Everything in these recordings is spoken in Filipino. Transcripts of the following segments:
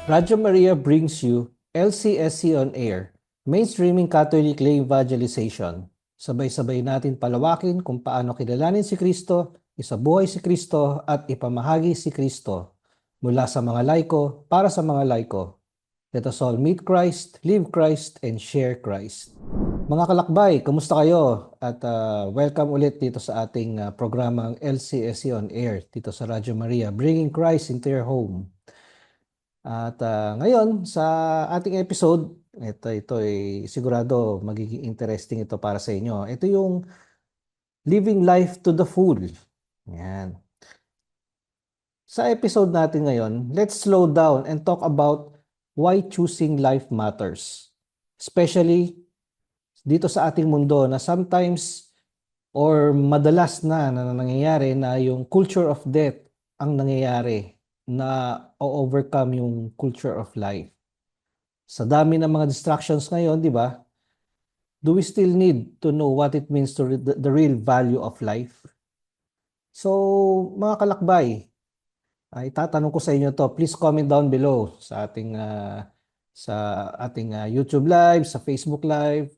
Radyo Maria brings you LCSC on Air, Mainstreaming Catholic Lay Evangelization. Sabay-sabay natin palawakin kung paano kilalanin si Kristo, isabuhay si Kristo, at ipamahagi si Kristo mula sa mga laiko para sa mga laiko. Let us all meet Christ, live Christ, and share Christ. Mga kalakbay, kamusta kayo? At welcome ulit dito sa ating programang LCSC on Air dito sa Radyo Maria, bringing Christ into your home. At ngayon sa ating episode, ito ay sigurado magiging interesting ito para sa inyo. Ito yung living life to the full. Yan. Sa episode natin ngayon, let's slow down and talk about why choosing life matters. Especially dito sa ating mundo na sometimes or madalas na nangyayari na yung culture of death ang nangyayari na o-overcome yung culture of life. Sa dami ng mga distractions ngayon, di ba? Do we still need to know what it means to the real value of life? So, mga kalakbay, itatanong ko sa inyo to. Please comment down below sa ating YouTube Live, sa Facebook Live,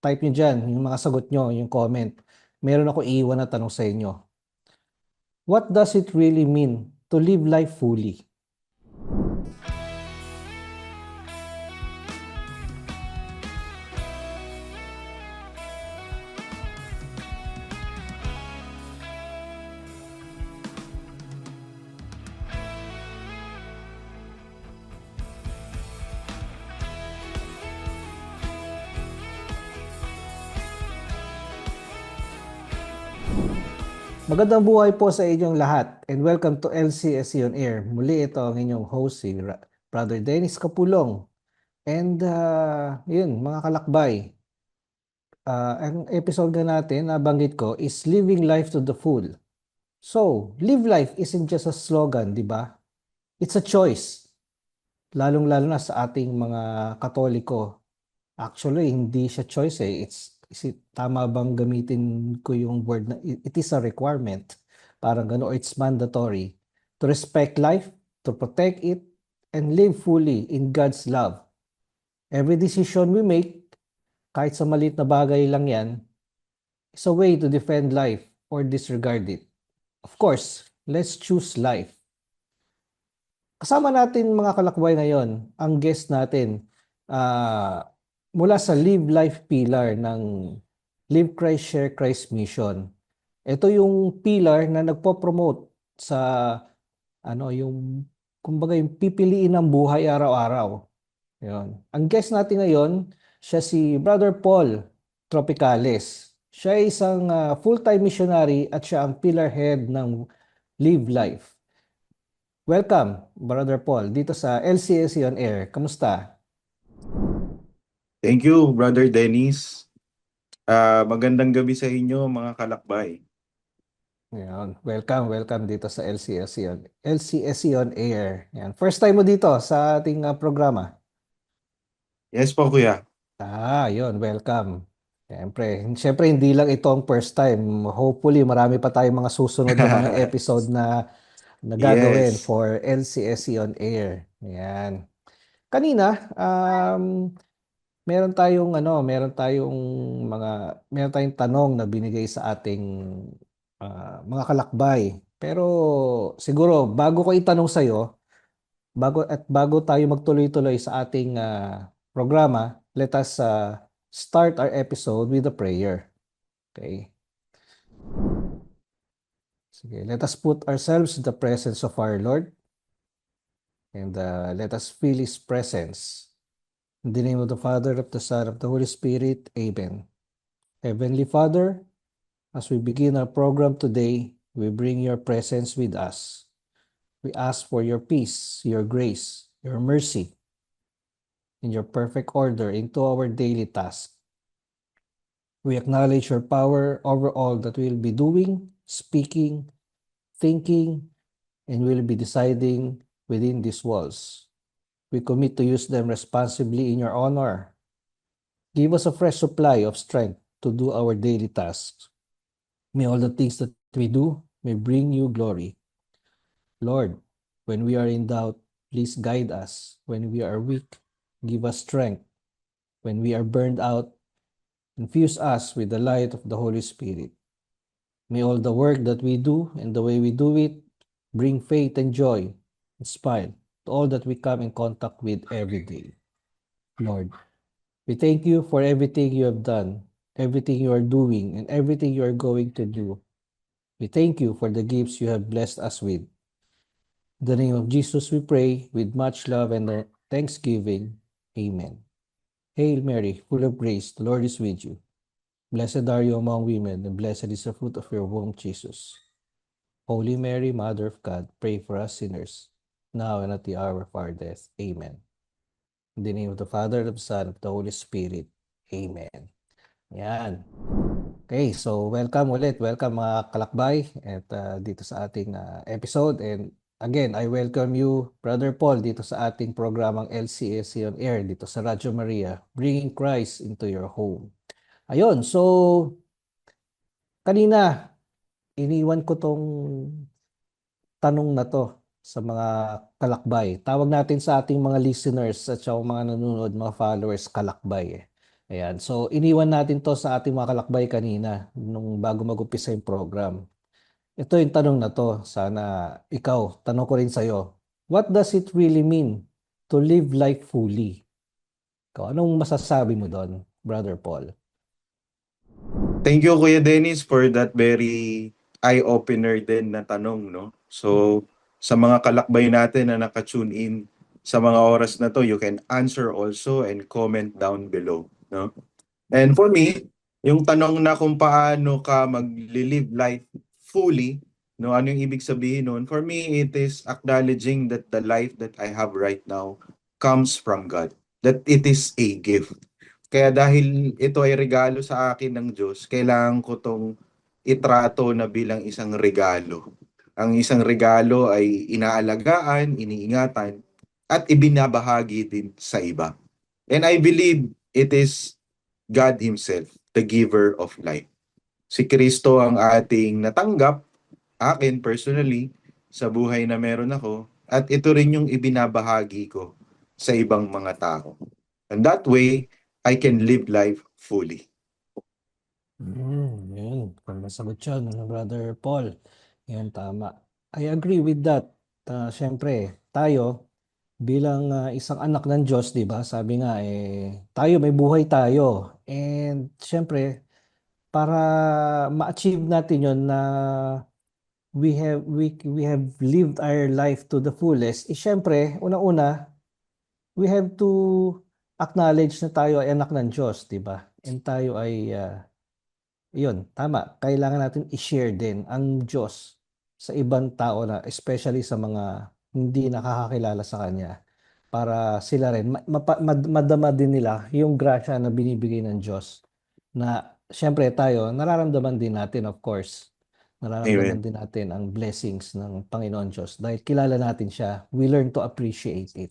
type nyo dyan, yung mga sagot nyo, yung comment. Meron ako iiwan na tanong sa inyo. What does it really mean to live life fully? Magandang buhay po sa inyong lahat and welcome to LCSC on Air. Muli ito ang inyong host, si Brother Dennis Capulong. And yun, mga kalakbay, ang episode nga natin, nabanggit ko, is living life to the full. So, live life isn't just a slogan, di ba? It's a choice. Lalong-lalo na sa ating mga Katoliko. Actually, hindi siya choice eh. Tama bang gamitin ko yung word na it is a requirement? Parang gano'n, it's mandatory. To respect life, to protect it, and live fully in God's love. Every decision we make, kahit sa maliit na bagay lang yan, is a way to defend life or disregard it. Of course, let's choose life. Kasama natin mga kalakbay ngayon, ang guest natin mula sa Live Life Pillar ng Live Christ, Share Christ Mission. Ito yung pillar na nagpo-promote sa yung kumbaga yung pipiliin ng buhay araw-araw. Yun. Ang guest natin ngayon, siya si Brother Paul Tropicales. Siya ay isang full-time missionary at siya ang pillar head ng Live Life. Welcome, Brother Paul, dito sa LCSC on Air. Kamusta? Thank you, Brother Dennis. Magandang gabi sa inyo, mga kalakbay. Yan. Welcome dito sa LCSC on Air. Yan. First time mo dito sa ating programa. Yes po, kuya. Yun, welcome. Siyempre, hindi lang ito ang first time. Hopefully, marami pa tayong mga susunod na mga episode na gagawin Yes. for LCSC on Air. Yan. Kanina, meron tayong tanong na binigay sa ating mga kalakbay. Pero siguro bago ko itanong sa iyo, bago tayo magtuloy-tuloy sa ating programa, let us start our episode with a prayer. Okay? Sige, let us put ourselves in the presence of our Lord and let us feel His presence. In the name of the Father, of the Son, of the Holy Spirit. Amen. Heavenly Father, as we begin our program today, we bring your presence with us. We ask for your peace, your grace, your mercy, and your perfect order into our daily tasks. We acknowledge your power over all that we'll be doing, speaking, thinking, and will be deciding within these walls. We commit to use them responsibly in your honor. Give us a fresh supply of strength to do our daily tasks. May all the things that we do may bring you glory. Lord, when we are in doubt, Please guide us when we are weak. Give us strength when we are burned out. Infuse us with the light of the Holy Spirit. May all the work that we do and the way we do it bring faith and joy and smile to all that we come in contact with every day. Lord, we thank you for everything you have done, everything you are doing, and everything you are going to do. We thank you for the gifts you have blessed us with. In the name of Jesus, we pray with much love and thanksgiving. Amen. Hail Mary, full of grace, the Lord is with you. Blessed are you among women, and blessed is the fruit of your womb, Jesus. Holy Mary, Mother of God, pray for us sinners, now and at the hour of our death. Amen. In the name of the Father, of the Son, of the Holy Spirit. Amen. Yan. Okay, so welcome ulit. Welcome mga kalakbay at dito sa ating episode. And again, I welcome you, Brother Paul, dito sa ating programang LCSC on Air, dito sa Radyo Maria, bringing Christ into your home. Ayun, so kanina, iniwan ko tong tanong na to sa mga kalakbay. Tawag natin sa ating mga listeners at sa mga nanonood, mga followers, kalakbay. Ayan. So, iniwan natin to sa ating mga kalakbay kanina nung bago mag-umpisa yung program. Ito yung tanong na to. Sana ikaw, tanong ko rin sa'yo. What does it really mean to live life fully? Ikaw, anong masasabi mo doon, Brother Paul? Thank you, Kuya Dennis, for that very eye-opener din na tanong, no? So, sa mga kalakbay natin na naka-tune in sa mga oras na to, you can answer also and comment down below, no? And for me, yung tanong na kung paano ka mag-live life fully, no, ano yung ibig sabihin nun? For me, it is acknowledging that the life that I have right now comes from God. That it is a gift. Kaya dahil ito ay regalo sa akin ng Diyos, kailangan ko tong itrato na bilang isang regalo. Ang isang regalo ay inaalagaan, iniingatan, at ibinabahagi din sa iba. And I believe it is God Himself, the giver of life. Si Kristo ang ating natanggap, akin personally, sa buhay na meron ako, at ito rin yung ibinabahagi ko sa ibang mga tao. And that way, I can live life fully. Yun. Kung masagot yun, Brother Paul. Yan, tama. I agree with that. Siyempre, tayo, bilang isang anak ng Diyos, di ba? Sabi nga, tayo, may buhay tayo. And siyempre, para ma-achieve natin yun na we have lived our life to the fullest, siyempre, unang-una, we have to acknowledge na tayo ay anak ng Diyos, di ba? And tayo ay yun, tama. Kailangan natin i-share din ang Diyos sa ibang tao na, especially sa mga hindi nakakakilala sa Kanya, para sila rin madama din nila yung grasya na binibigay ng Diyos. Na siyempre tayo, nararamdaman din natin, of course. Nararamdaman Amen. din natin ang blessings ng Panginoon Diyos. Dahil kilala natin siya, we learn to appreciate it.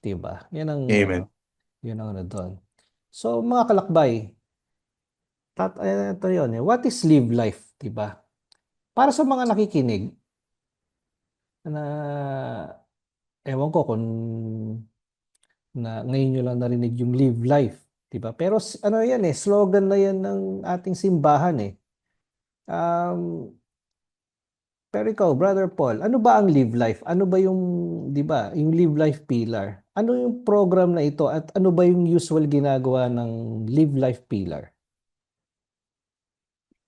Diba? Amen. Yan ang ano doon. So, mga kalakbay, ito yun eh. What is live life, 'di ba? Para sa mga nakikinig na ewan ko kung na ngayon nyo lang narinig yung live life, 'di ba? Pero ano yan eh, slogan na yan ng ating simbahan eh. Um, pero ikaw, Brother Paul, ano ba ang live life? Ano ba yung, 'di ba, yung live life pillar? Ano yung program na ito at ano ba yung usual ginagawa ng live life pillar?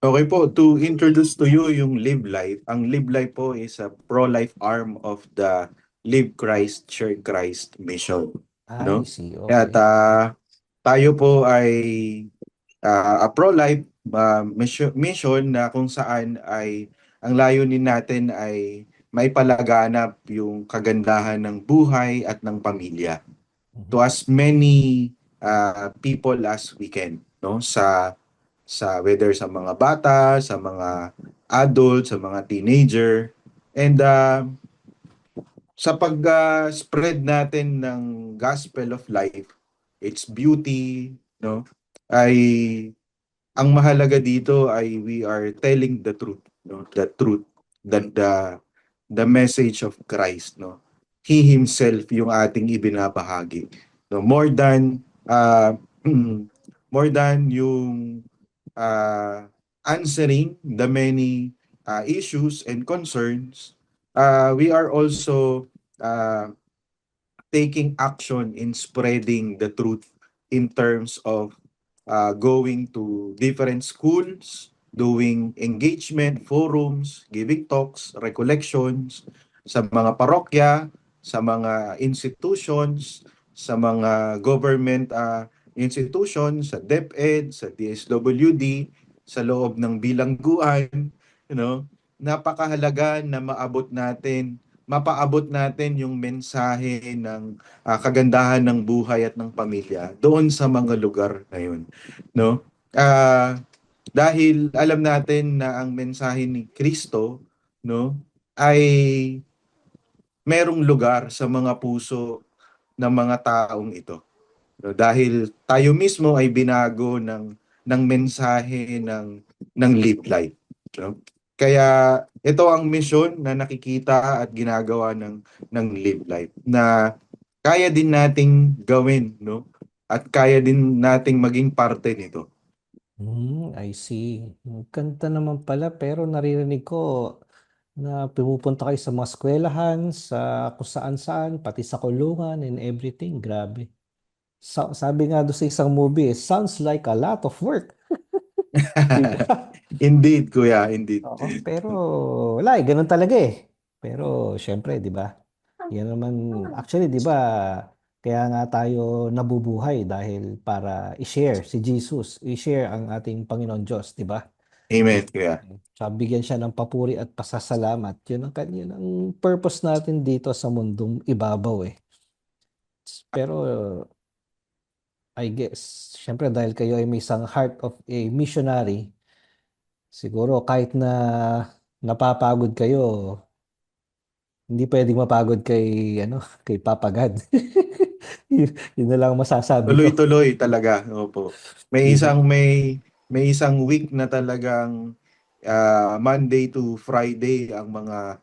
Okay po, to introduce to you yung Live Life. Ang Live Life po is a pro-life arm of the Live Christ, Share Christ mission. I No? see, At okay. tayo po ay a pro-life mission na kung saan ay ang layunin natin ay may palaganap yung kagandahan ng buhay at ng pamilya Mhm. to as many people as we can, no, sa whether sa mga bata, sa mga adult, sa mga teenager, and sa pag-spread natin ng gospel of life, its beauty, no, ay ang mahalaga dito ay we are telling the truth, no, the truth, the message of Christ, no. He Himself yung ating ibinabahagi. No, more than yung answering the many issues and concerns, we are also uh, taking action in spreading the truth in terms of going to different schools, doing engagement, forums, giving talks, recollections sa mga parokya, sa mga institutions, sa mga government institutions, sa DepEd, sa DSWD, sa loob ng bilangguan, you know, napakahalaga na mapaabot natin yung mensahe ng kagandahan ng buhay at ng pamilya doon sa mga lugar na yun, no? Ah, dahil alam natin na ang mensahe ni Kristo, no, ay merong lugar sa mga puso ng mga taong ito. No, dahil tayo mismo ay binago ng mensahe ng live life. No? Kaya ito ang misyon na nakikita at ginagawa ng live life na kaya din nating gawin, no? At kaya din nating maging parte nito. I see. Ang ganda naman pala, pero naririnig ko na pumupunta kayo sa mga eskwelahan, sa kung saan-saan, pati sa kulungan and everything. Grabe. Sabi nga doon sa isang movie, sounds like a lot of work. Di ba? Indeed, kuya, indeed. Oo, pero wala eh, ganun talaga eh. Pero syempre, di ba? Yan naman, actually, di ba, kaya nga tayo nabubuhay dahil para i-share si Jesus, i-share ang ating Panginoon Diyos, di ba? Amen, kuya. Sa bigyan siya ng papuri at pasasalamat. Yun ang purpose natin dito sa mundong ibabaw eh. Pero I guess, syempre dahil kayo ay may isang heart of a missionary, siguro kahit na napapagod kayo, hindi pwedeng mapagod kay ano, kay Papa God. Yun na lang ang masasabi ko. Tuloy-tuloy talaga, opo. May Di ba? isang may may isang week na talagang Monday to Friday ang mga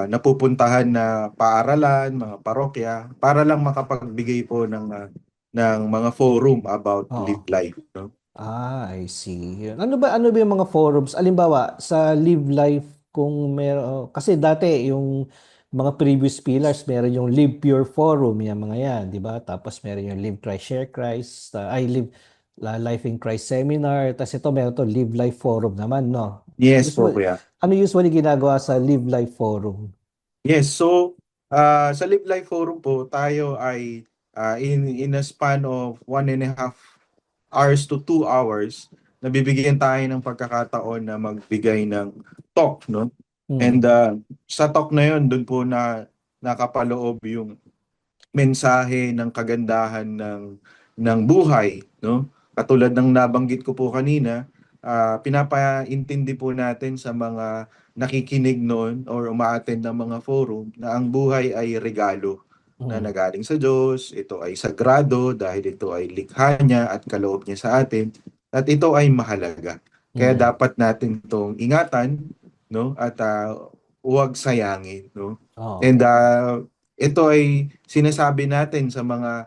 napupuntahan na paaralan, mga parokya para lang makapagbigay po ng mga forum about live Oo. life, no? I see. Ano ba yung mga forums? Alimbawa, sa Live Life kung meron kasi dati yung mga previous pillars meron yung Live Pure Forum, yung mga yan, di ba? Tapos meron yung Live Christ Share Christ, Life in Christ Seminar, tapos ito meron to Live Life Forum naman, no? Yes po, Usually, kuya. ano usually ginagawa sa Live Life Forum? Yes, so sa Live Life Forum po, tayo ay in a span of 1.5 hours to 2 hours, nabibigyan tayo ng pagkakataon na magbigay ng talk, no? And Hmm. sa talk na yon, doon po na nakapaloob yung mensahe ng kagandahan ng buhay, no? Katulad ng nabanggit ko po kanina, pinapaintindi po natin sa mga nakikinig noon or umaattend ng mga forum na ang buhay ay regalo na Hmm. nagaling sa Diyos, ito ay sagrado dahil ito ay likha niya at kaloob niya sa atin, at ito ay mahalaga. Kaya Hmm. dapat natin itong ingatan, no? At huwag sayangin, no? Oo. And ito ay sinasabi natin sa mga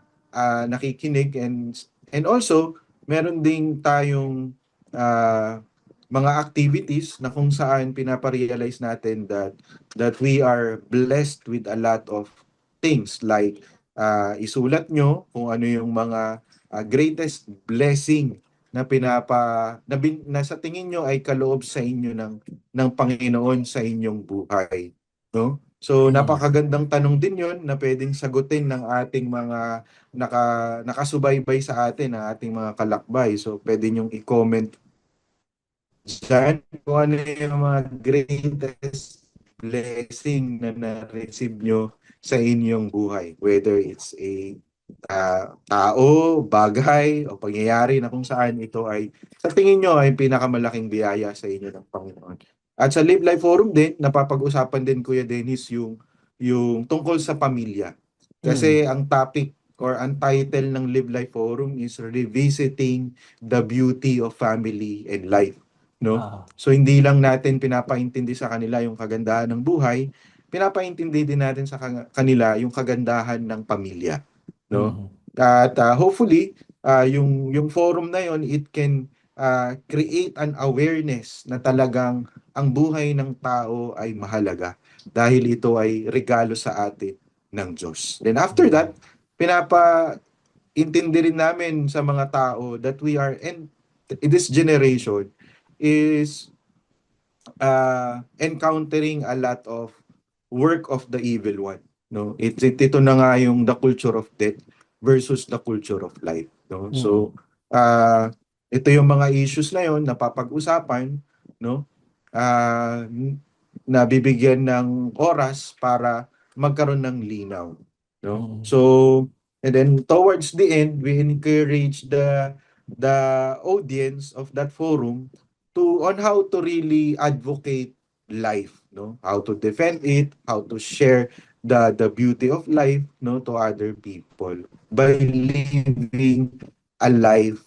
nakikinig, and also meron ding tayong ah, mga activities na kung saan pinaparealize natin that we are blessed with a lot of things, like isulat nyo kung ano yung mga greatest blessing na sa tingin nyo ay kaloob sa inyo ng Panginoon sa inyong buhay, no? So Hmm. napakagandang tanong din 'yon na pwedeng sagutin ng ating mga nakasubaybay sa atin, ang ating mga kalakbay. So pwede niyong i-comment diyan kung ano yung mga greatest blessing na na-receive nyo sa inyong buhay. Whether it's a tao, bagay, o pangyayari na kung saan ito ay sa tingin nyo ay pinakamalaking biyaya sa inyo ng Panginoon. At sa Live Life Forum din, napapag-usapan din, Kuya Dennis, yung tungkol sa pamilya. Hmm. Kasi ang topic or ang title ng Live Life Forum is Revisiting the Beauty of Family and Life, no? Ah. So hindi lang natin pinapaintindi sa kanila yung kagandahan ng buhay, pinapaintindi din natin sa kanila yung kagandahan ng pamilya, no? Mhm. At hopefully, yung forum na yon, it can create an awareness na talagang ang buhay ng tao ay mahalaga dahil ito ay regalo sa atin ng Diyos. Then after Mhm. that, pinapaintindi rin namin sa mga tao that we are, and this generation is encountering a lot of work of the evil one, no? Ito na nga yung the culture of death versus the culture of life, no? Mhm. So uh, ito yung mga issues na yon napapag-usapan, no? uh, na bibigyan ng oras para magkaroon ng linaw, no? Mhm. So and then towards the end, we encourage the audience of that forum to on how to really advocate life, no? How to defend it, how to share the beauty of life, no, to other people by living a life,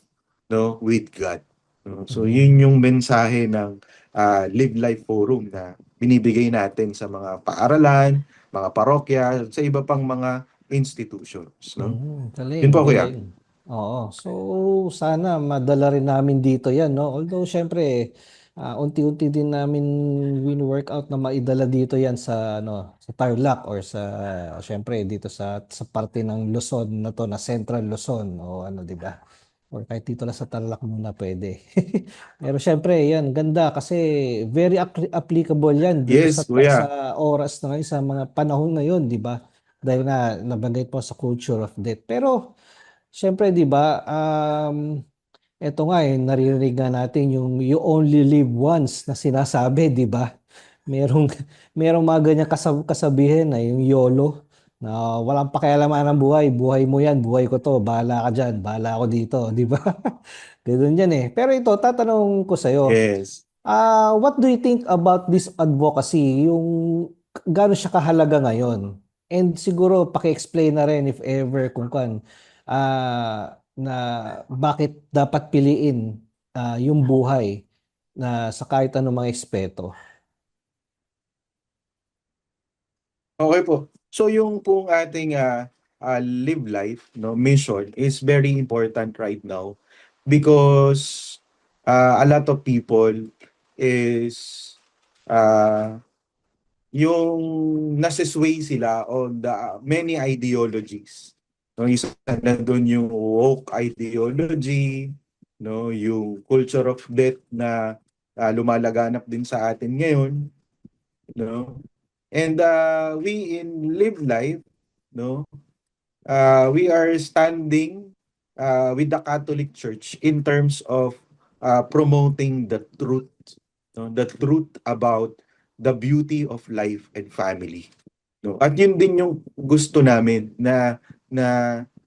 no, with God. No? So yun Mhm. yung mensahe ng Live Life Forum na binibigay natin sa mga paaralan, mga parokya, sa iba pang mga institutions, no? Galing, Yun po, kuya. galing. Oo. So, sana madala rin namin dito yan, no? Although, syempre, unti-unti din namin win-workout na maidala dito yan sa, ano, sa Tarlac or sa, syempre, dito sa parte ng Luzon na to, na Central Luzon o ano, di ba? Or kahit dito lang sa Tarlac muna pwede. Pero syempre, yan, ganda kasi very applicable yan dito Yes, kuya. sa oras na ngayon, sa mga panahon ngayon, di ba? Dahil nga nabanggit po sa culture of death. Pero syempre 'di ba eto nga naririnig nga natin yung you only live once na sinasabi 'di ba? Merong merong mga ganyan kasabihan na yung YOLO na walang pakialaman ng buhay, buhay mo yan, buhay ko to, bahala ka diyan, bahala ako dito, 'di ba? Ganun yan eh. Pero ito, tatanong ko sa'yo, Yes. what do you think about this advocacy? Yung gaano siya kahalaga ngayon? And siguro paki-explain na rin if ever kung kan na bakit dapat piliin yung buhay na sa kahit anong mga ekspeto. Okay po. So yung pong ating live life, no, mission is very important right now because a lot of people is uh, yung nasisway sila on the many ideologies. No, isa na doon yung woke ideology, no, yung culture of death na lumalaganap din sa atin ngayon, no? And we in Live Life, no, we are standing with the Catholic Church in terms of promoting the truth, no, the truth about the beauty of life and family. No? At yun din yung gusto namin na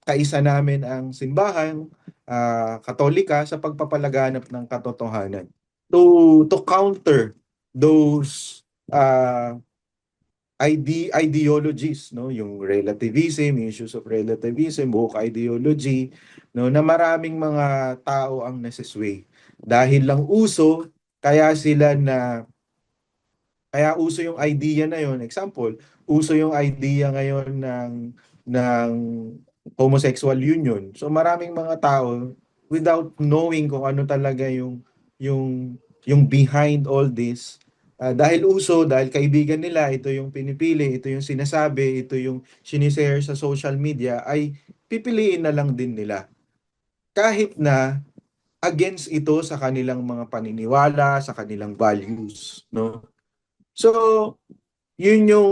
kaisa namin ang simbahan Katolika sa pagpapalaganap ng katotohanan to counter those ideologies, no, yung relativism, issues of relativism, woke ideology, no, na maraming mga tao ang nasisway dahil lang uso, kaya sila na kaya uso yung idea na yon. Example, uso yung idea ngayon ng homosexual union. So maraming mga tao without knowing kung ano talaga yung behind all this, dahil uso, dahil kaibigan nila, ito yung pinipili, ito yung sinasabi, ito yung sinishare sa social media, ay pipiliin na lang din nila. Kahit na against ito sa kanilang mga paniniwala, sa kanilang values, no? So, yun yung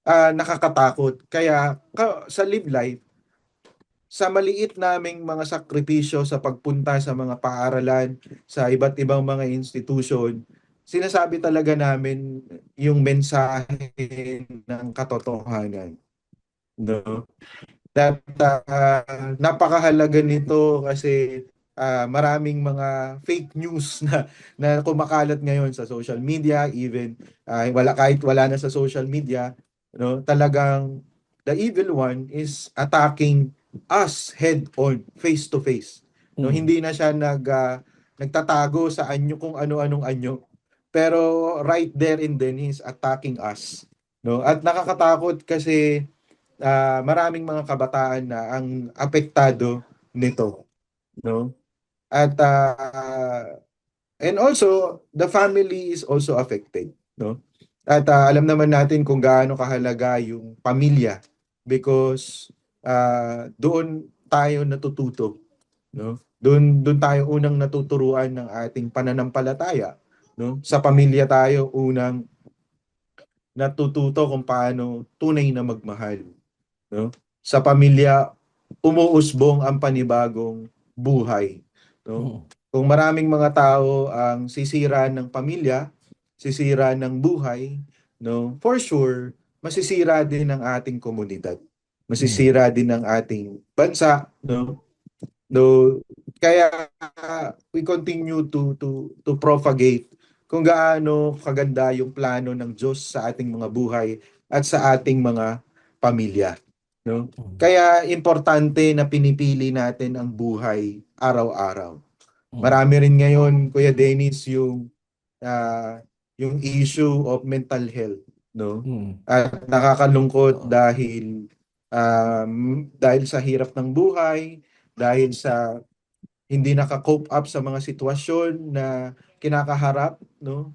nakakatakot. Kaya sa Live Life, sa maliit naming mga sakripisyo sa pagpunta sa mga paaralan, sa iba't ibang mga institution, sinasabi talaga namin yung mensahe ng katotohanan. No? That napakahalaga nito kasi maraming mga fake news na kumakalat ngayon sa social media, even kahit wala na sa social media, no, talagang the evil one is attacking us head on, face to face. No, Mm. hindi na siya nagtatago sa anyo kung ano-anong anyo. Pero right there and then he's attacking us, no? At nakakatakot kasi maraming mga kabataan na ang apektado nito, no? At and also the family is also affected, no? At alam naman natin kung gaano kahalaga yung pamilya because doon tayo natututo, no? Doon tayo unang natuturuan ng ating pananampalataya, no? Sa pamilya tayo unang natututo kung paano tunay na magmahal, no? Sa pamilya umuusbong ang panibagong buhay, no? Mm. Kung maraming mga tao ang sisira ng pamilya, sisira ng buhay, no? For sure, masisira din ang ating komunidad. Mm. Masisira din ang ating bansa, no? No, kaya we continue to propagate kung gaano kaganda yung plano ng Diyos sa ating mga buhay at sa ating mga pamilya, no? Mm. Kaya importante na pinipili natin ang buhay araw-araw. Mm. Marami rin ngayon, Kuya Dennis, ah, yung issue of mental health, no? Mm. At nakakalungkot Oo. dahil sa hirap ng buhay, dahil sa hindi naka-cope up sa mga sitwasyon na kinakaharap, no?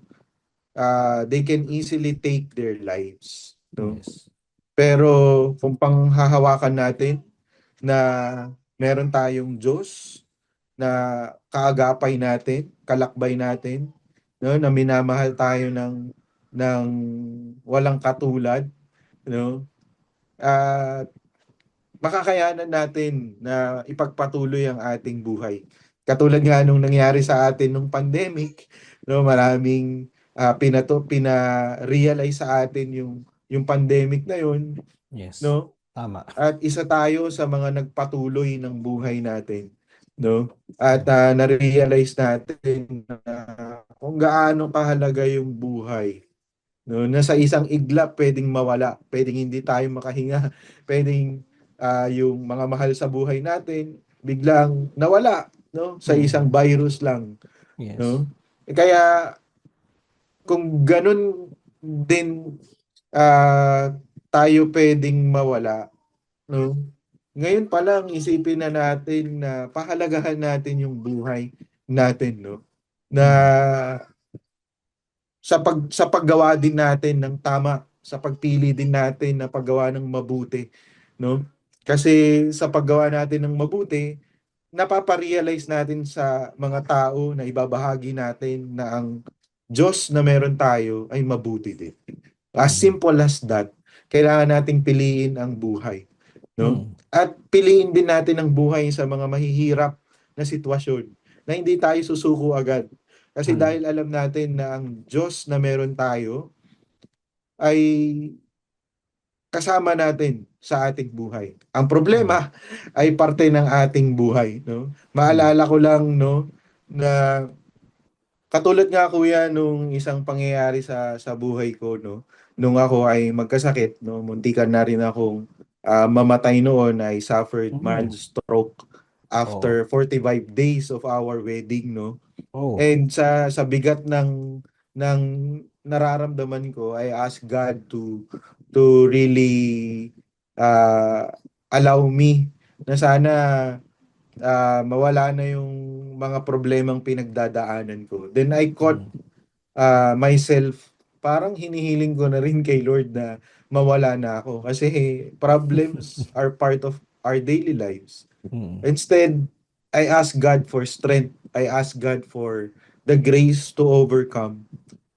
They can easily take their lives, no? Yes. Pero kung panghahawakan natin na meron tayong Diyos na kaagapay natin, kalakbay natin, no? Na minamahal tayo ng walang katulad, no? At makakayanan natin na ipagpatuloy ang ating buhay. Katulad nga nung nangyari sa atin nung pandemic, no, maraming pina-realize sa atin yung pandemic na yun, Yes. no? Tama. At isa tayo sa mga nagpatuloy ng buhay natin, no? At Mm. na-realize natin na kung gaano kahalaga yung buhay, no, na sa isang iglap pwedeng mawala, pwedeng hindi tayo makahinga, pwedeng yung mga mahal sa buhay natin biglang nawala, no, sa isang Mm. virus lang, Yes. no. Kaya kung ganun din tayo pwedeng mawala, no. Ngayon pa lang isipin na natin na pahalagahan natin yung buhay natin, no, na Mm. sa paggawa din natin ng tama, sa pagpili din natin na paggawa ng mabuti, no? Kasi sa paggawa natin ng mabuti, napaparealize natin sa mga tao na ibabahagi natin na ang Diyos na meron tayo ay mabuti din. As Mm. simple as that, kailangan nating piliin ang buhay, no? Mm. At piliin din natin ang buhay sa mga mahihirap na sitwasyon na hindi tayo susuko agad. Kasi Mm. dahil alam natin na ang Diyos na meron tayo ay kasama natin sa ating buhay. Ang Mm. problema ay parte ng ating buhay, no? Mm. Maalala ko lang, no, na katulad nga kuya nung isang pangyayari sa buhay ko, no, nung ako ay magkasakit, no, muntikan na rin akong mamatay noon. I suffered mild Mm. stroke Oo. after 45 days of our wedding, no. Oh. And sa bigat ng nararamdaman ko, I ask God to really uh, allow me na sana mawala na yung mga problemang pinagdadaanan ko. Then I caught Mm. myself, parang hinihiling ko na rin kay Lord na mawala na ako kasi problems are part of our daily lives. Mm. Instead, I ask God for strength. I ask God for the grace to overcome,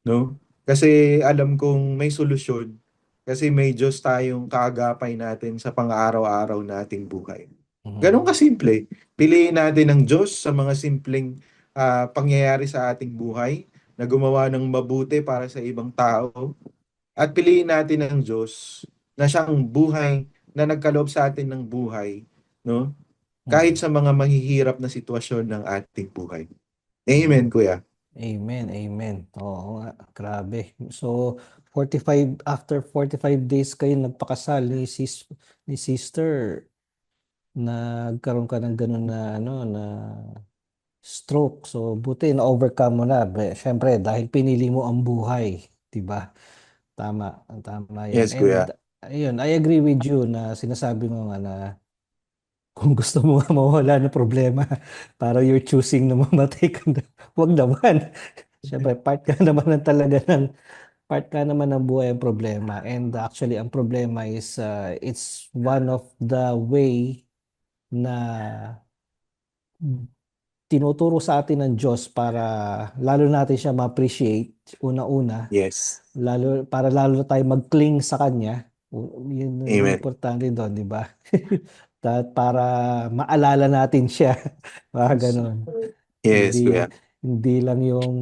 no? Kasi alam kong may solusyon. Kasi may Diyos tayong kaagapay natin sa pang-araw-araw nating buhay. Ganun Mm. kasimple. Piliin natin ang Diyos sa mga simpleng pangyayari sa ating buhay na gumawa ng mabuti para sa ibang tao. At piliin natin ang Diyos na siyang buhay na nagkaloob sa atin ng buhay, no? Kahit Mm. sa mga mahihirap na sitwasyon ng ating buhay. Amen, Mm. Kuya. Amen, amen. Oo nga, grabe. So, 45 after 45 days kayo nagpakasal ni sister, nagkaroon ka ng ganun na ano na stroke. So, buti na overcome mo na. Syempre dahil pinili mo ang buhay, 'di ba? tama yan. Yes, And kuya. ayun, I agree with you na sinasabi mo nga na kung gusto mo nga mawala ng problema, para you're choosing na mamatay ka na, wag naman. Siyempre, part ka naman ng buhay ang problema. And actually, ang problema is it's one of the way na tinuturo sa atin ng Diyos para lalo natin siya ma-appreciate una-una, Yes. lalo na tayo mag-cling sa Kanya. Yun yung Amen. importante doon, di ba? Para maalala natin siya. Mga ganon. Yes, Hindi, kuya. hindi lang yung,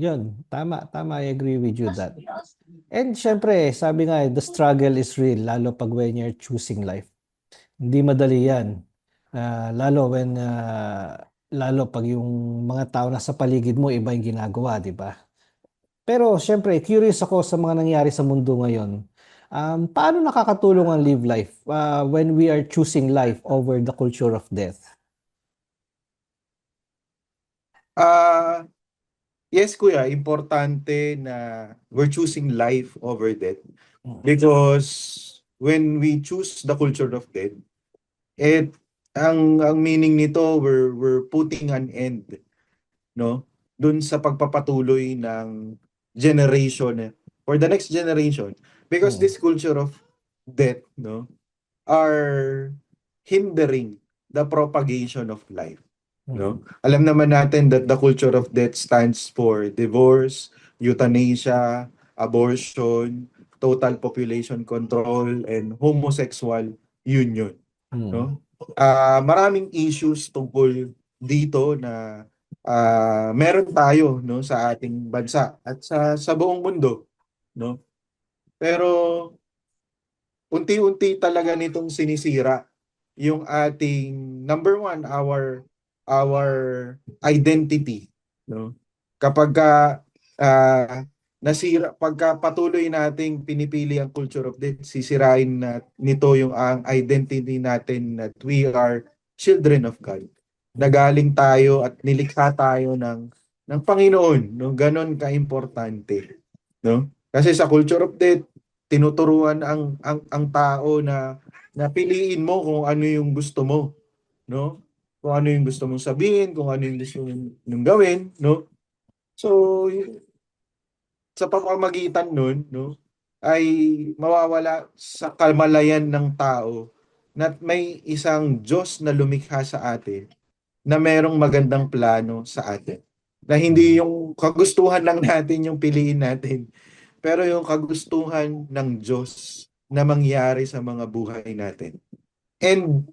yun, tama, I agree with you that. And syempre, sabi nga, the struggle is real, lalo pag when you're choosing life. Hindi madali yan. Lalo pag yung mga tao na sa paligid mo, iba yung ginagawa, di ba? Pero syempre, curious ako sa mga nangyari sa mundo ngayon. Paano nakakatulong ang live life when we are choosing life over the culture of death? Ah, yes, kuya, importante na we're choosing life over death Mm, because when we choose the culture of death, it ang meaning nito, we're putting an end, no? Dun sa pagpapatuloy ng generation for the next generation, because mm, this culture of death, no, are hindering the propagation of life, mm, no? Alam naman natin that the culture of death stands for divorce, euthanasia, abortion, total population control, and homosexual union, mm, no? Maraming issues tungkol dito na meron tayo, no, sa ating bansa at sa buong mundo, no? Pero unti-unti talaga nitong sinisira yung ating number one, our identity, no? Kapag nasira, pagka patuloy nating pinipili ang culture of death, sisirain na nito yung ang identity natin that we are children of God. mm, Nagaling tayo at nilikha tayo ng Panginoon, no? Ganon kaimportante, no? Kasi sa culture of death, tinuturuan ang tao na piliin mo kung ano yung gusto mo, no? Kung ano yung gusto mong sabihin, kung ano yung gusto mong gawin, no? So, sa pamamagitan nun, no, ay mawawala sa kamalayan ng tao na may isang Diyos na lumikha sa atin na merong magandang plano sa atin. Na hindi mm, yung kagustuhan lang natin yung piliin natin, pero yung kagustuhan ng Diyos na mangyari sa mga buhay natin. And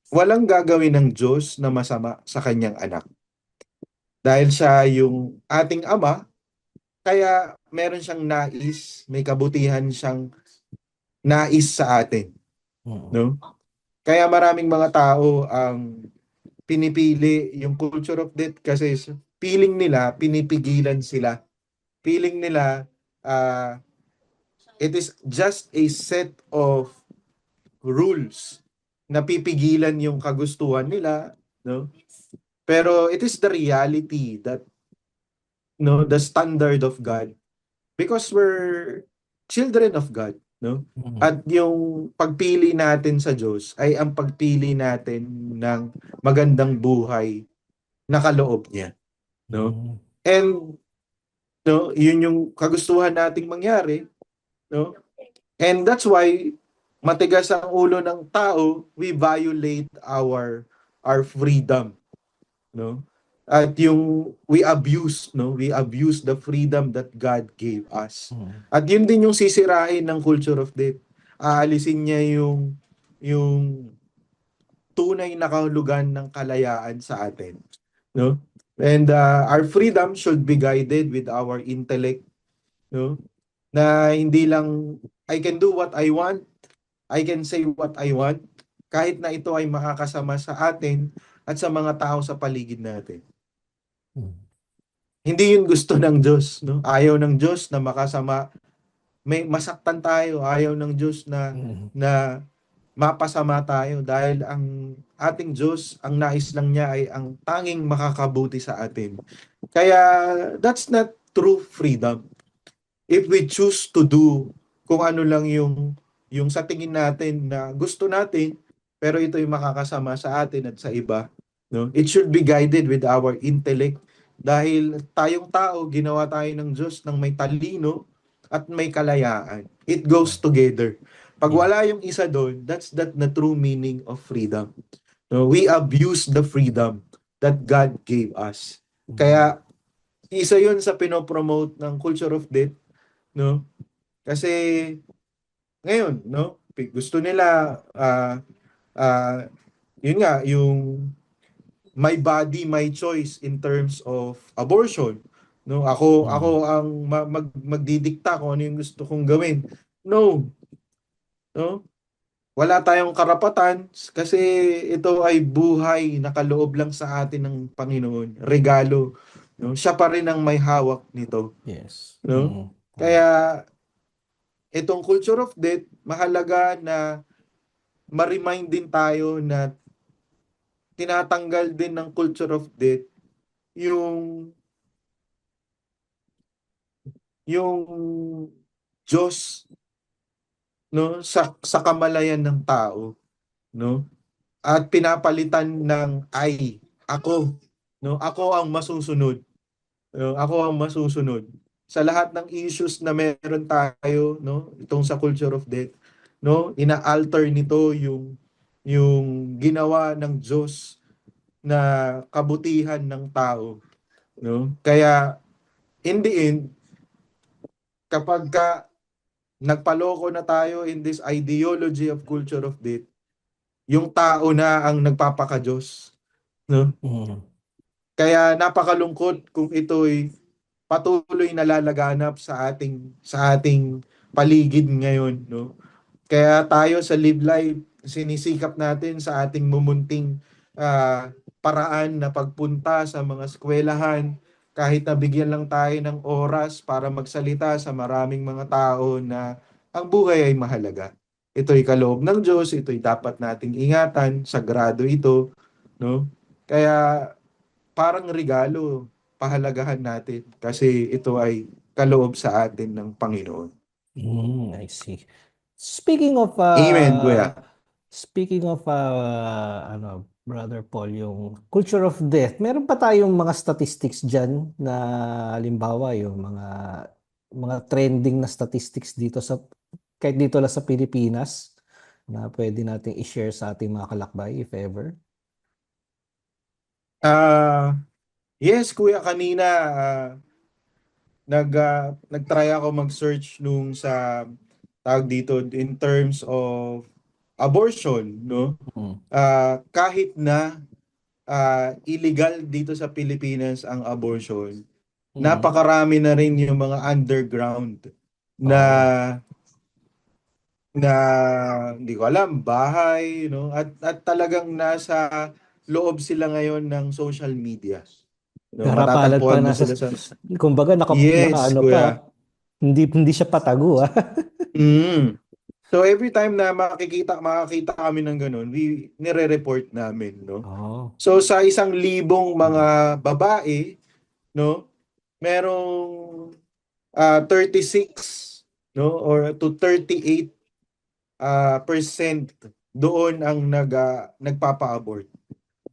walang gagawin ng Diyos na masama sa kanyang anak. Dahil siya yung ating ama, kaya meron siyang nais, may kabutihan siyang nais sa atin, mm, no? Kaya maraming mga tao ang pinipili yung culture of death kasi feeling nila pinipigilan sila. Feeling nila uh, it is just a set of rules na pipigilan yung kagustuhan nila, no? Pero it is the reality that, no, the standard of God, because we're children of God, no? mm, At yung pagpili natin sa Diyos ay ang pagpili natin ng magandang buhay na kaloob niya, no? mm, And no, yun yung kagustuhan nating mangyari, no? And that's why matigas ang ulo ng tao, we violate our freedom, no? At yung we abuse the freedom that God gave us. mm, At yun din yung sisirain ng culture of death. Aalisin niya yung tunay na kahulugan ng kalayaan sa atin, no? And our freedom should be guided with our intellect, no? Na hindi lang I can do what I want, I can say what I want, kahit na ito ay makakasama sa atin at sa mga tao sa paligid natin. mm, Hindi yun gusto ng Diyos, no? Ayaw ng Diyos na makasama, may masaktan tayo, ayaw ng Diyos mm, na mapasama tayo dahil ang ating Diyos, ang nais lang niya ay ang tanging makakabuti sa atin. Kaya that's not true freedom. if we choose to do kung ano lang yung sa tingin natin na gusto natin, pero ito yung makakasama sa atin at sa iba, no? It should be guided with our intellect dahil tayong tao, ginawa tayo ng Diyos ng may talino at may kalayaan. It goes Yeah. together. Pag Yeah. wala yung isa doon, that's the true meaning of freedom. No, we abuse the freedom that God gave us. Mm. Kaya isa yun sa pinopromote ng culture of death, no? Kasi ngayon, no? Gusto nila ah, yun nga yung my body, my choice in terms of abortion. No, ako Mm. ang magdidikta kung ano yung gusto kong gawin. No, no? Wala tayong karapatan kasi ito ay buhay na kaloob lang sa atin ng Panginoon. Regalo, no? Siya pa rin ang may hawak nito, Yes. no? Mm. Tama. Kaya itong culture of death, mahalaga na ma-remind din tayo na tinatanggal din ng culture of death yung yung Diyos, no, sa kamalayan ng tao, no, at pinapalitan ng ako, no, ako ang masusunod, no, ako ang masusunod sa lahat ng issues na meron tayo, no, itong sa culture of death, no, ina-alter nito yung ginawa ng Diyos na kabutihan ng tao, no? Kaya in the end, kapag nagpaloko na tayo in this ideology of culture of death, yung tao na ang nagpapaka-Diyos, no? Mm. Kaya napakalungkot kung ito'y patuloy na lalaganap sa ating paligid ngayon, no? Kaya tayo sa Live Life, sinisikap natin sa ating mumunting paraan na pagpunta sa mga eskwelahan, kahit na bigyan lang tayo ng oras para magsalita sa maraming mga tao na ang buhay ay mahalaga. Ito'y kaloob ng Diyos, ito'y dapat nating ingatan, sagrado ito, no? Kaya parang regalo, pahalagahan natin kasi ito ay kaloob sa atin ng Panginoon. I see. Speaking of Amen, Kuya. Brother Paul, yung culture of death, meron pa tayong mga statistics diyan na halimbawa yung mga trending na statistics dito sa kahit dito lang sa Pilipinas na pwede nating i-share sa ating mga kalakbay if ever. Ah, yes, Kuya, kanina nag-try ako mag-search nung sa tawag dito in terms of abortion, no? Mm. Kahit na illegal dito sa Pilipinas ang abortion, Mm. napakarami na rin yung mga underground na Oo. na hindi ko alam, bahay, no? At talagang nasa loob sila ngayon ng social media. No, Karapalan pa matatagpuan mo nasa sila sa kumbaga Yes, nakaano pa, kuya. hindi siya patago ah. Mm. So every time na makakita kami ng ganun, nire-report namin, no? Oh. So sa 1,000 mga babae, no, merong 36, no, or to 38 percent doon ang nagpapa-abort.